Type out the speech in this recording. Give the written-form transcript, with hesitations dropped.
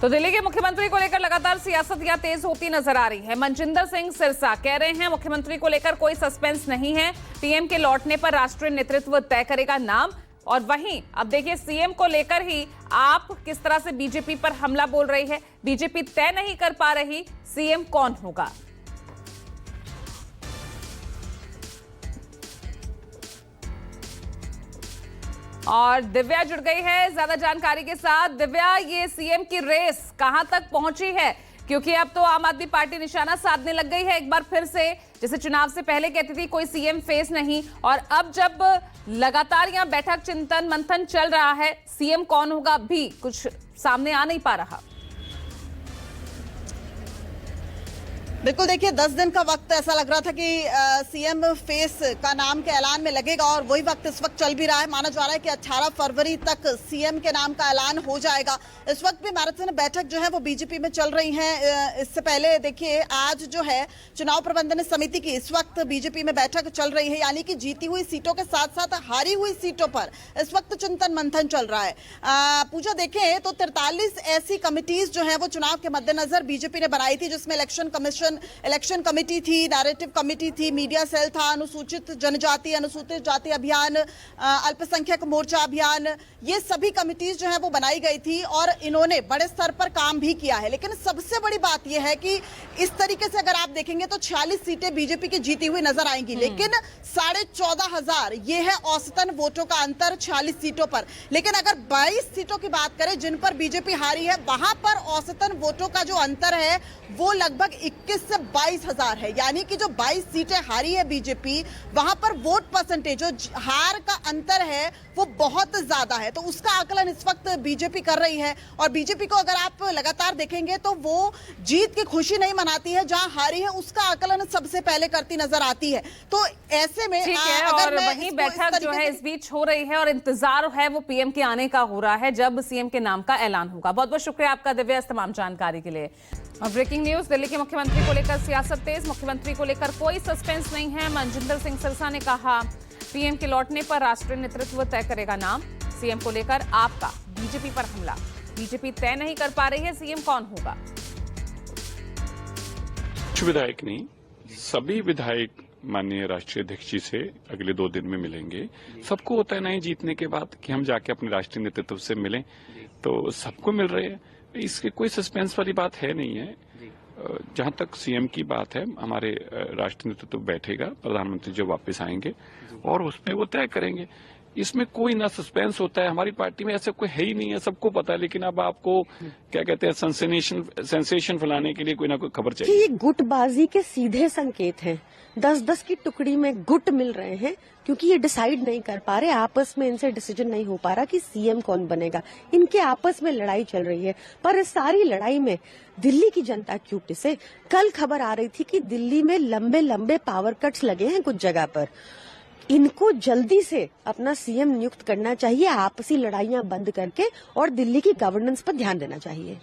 तो दिल्ली के मुख्यमंत्री को लेकर लगातार सियासत यहाँ तेज होती नजर आ रही है। मनजिंदर सिंह सिरसा कह रहे हैं मुख्यमंत्री को लेकर कोई सस्पेंस नहीं है, पीएम के लौटने पर राष्ट्रीय नेतृत्व तय करेगा नाम। और वहीं अब देखिए सीएम को लेकर ही आप किस तरह से बीजेपी पर हमला बोल रही है। बीजेपी तय नहीं कर पा रही सीएम कौन होगा। और दिव्या जुड़ गई है ज्यादा जानकारी के साथ। दिव्या, ये सीएम की रेस कहां तक पहुंची है? क्योंकि अब तो आम आदमी पार्टी निशाना साधने लग गई है एक बार फिर से। जैसे चुनाव से पहले कहती थी कोई सीएम फेस नहीं, और अब जब लगातार यहां बैठक चिंतन मंथन चल रहा है, सीएम कौन होगा भी कुछ सामने आ नहीं पा रहा। बिल्कुल, देखिए 10 दिन का वक्त ऐसा लग रहा था कि सीएम फेस का नाम के ऐलान में लगेगा, और वही वक्त इस वक्त चल भी रहा है। माना जा रहा है कि 18 फरवरी तक सीएम के नाम का ऐलान हो जाएगा। इस वक्त भी मैराथन बैठक जो है वो बीजेपी में चल रही है। इससे पहले देखिए आज जो है चुनाव प्रबंधन समिति की इस वक्त बीजेपी में बैठक चल रही है, यानी कि जीती हुई सीटों के साथ साथ हारी हुई सीटों पर इस वक्त चिंतन मंथन चल रहा है। पूजा देखें तो 43 ऐसी कमिटीज जो है वो चुनाव के मद्देनजर बीजेपी ने बनाई थी, जिसमें इलेक्शन कमेटी थी, नैरेटिव कमेटी थी, मीडिया सेल था, अनुसूचित जनजाति अनुसूचित जाति अभियान, अल्पसंख्यक मोर्चा अभियान, ये सभी कमिटीज जो है वो बनाई गई थी और इन्होंने बड़े स्तर पर काम भी किया है। लेकिन सबसे बड़ी बात यह है कि इस तरीके से अगर आप देखेंगे तो 46 सीटें बीजेपी की जीती हुई नजर आएंगी, लेकिन 14,500 ये है औसतन वोटों का अंतर 46 सीटों पर। लेकिन अगर 22 सीटों की बात करें जिन पर बीजेपी हारी है, वहां पर औसतन वोटों का जो अंतर है वो लगभग 21 से 22,000 है। यानी कि जो 22 सीटें हारी है बीजेपी, वहां पर वोट परसेंटेज जो हार का अंतर है वो बहुत ज्यादा है। तो उसका आकलन इस वक्त बीजेपी कर रही है, और बीजेपी को अगर आप लगातार देखेंगे तो वो जीत की खुशी नहीं मनाती है, जहां हारी है उसका आकलन सबसे पहले करती नजर आती है। तो ऐसे में और वहीं बैठक जो है इस बीच हो रही है और इंतजार है वो पीएम के आने का हो रहा है जब सीएम के नाम का ऐलान होगा। बहुत बहुत शुक्रिया आपका दिव्या इस तमाम जानकारी के लिए। और ब्रेकिंग न्यूज, दिल्ली के मुख्यमंत्री को लेकर सियासत तेज, मुख्यमंत्री को लेकर कोई सस्पेंस नहीं है। मनजिंदर सिंह सिरसा ने कहा पीएम के लौटने पर राष्ट्रीय नेतृत्व तय करेगा नाम। सीएम को लेकर आपका बीजेपी पर हमला, बीजेपी तय नहीं कर पा रही है सीएम कौन होगा। कुछ विधायक नहीं, सभी विधायक माननीय राष्ट्रीय अध्यक्ष जी से अगले 2 दिन में मिलेंगे। सबको होता है नहीं जीतने के बाद कि हम जाके अपने राष्ट्रीय नेतृत्व से मिलें, तो सबको मिल रहे हैं। इसके कोई सस्पेंस वाली बात है नहीं है। जहां तक सीएम की बात है, हमारे राष्ट्रीय नेतृत्व बैठेगा, प्रधानमंत्री जो वापस आएंगे और उसमें वो तय करेंगे। इसमें कोई ना सस्पेंस होता है, हमारी पार्टी में ऐसा कोई है ही नहीं है, सबको पता है। लेकिन अब आपको क्या कहते हैं सेंसेशन फैलाने के लिए कोई ना कोई खबर चाहिए। ये गुटबाजी के सीधे संकेत हैं। 10-10 की टुकड़ी में गुट मिल रहे हैं, क्योंकि ये डिसाइड नहीं कर पा रहे, आपस में इनसे डिसीजन नहीं हो पा रहा कि सीएम कौन बनेगा। इनके आपस में लड़ाई चल रही है, पर इस सारी लड़ाई में दिल्ली की जनता क्यों पिसे? कल खबर आ रही थी कि दिल्ली में लंबे लंबे पावर कट्स लगे हैं कुछ जगह पर। इनको जल्दी से अपना सीएम नियुक्त करना चाहिए, आपसी लड़ाइयां बंद करके, और दिल्ली की गवर्नेंस पर ध्यान देना चाहिए।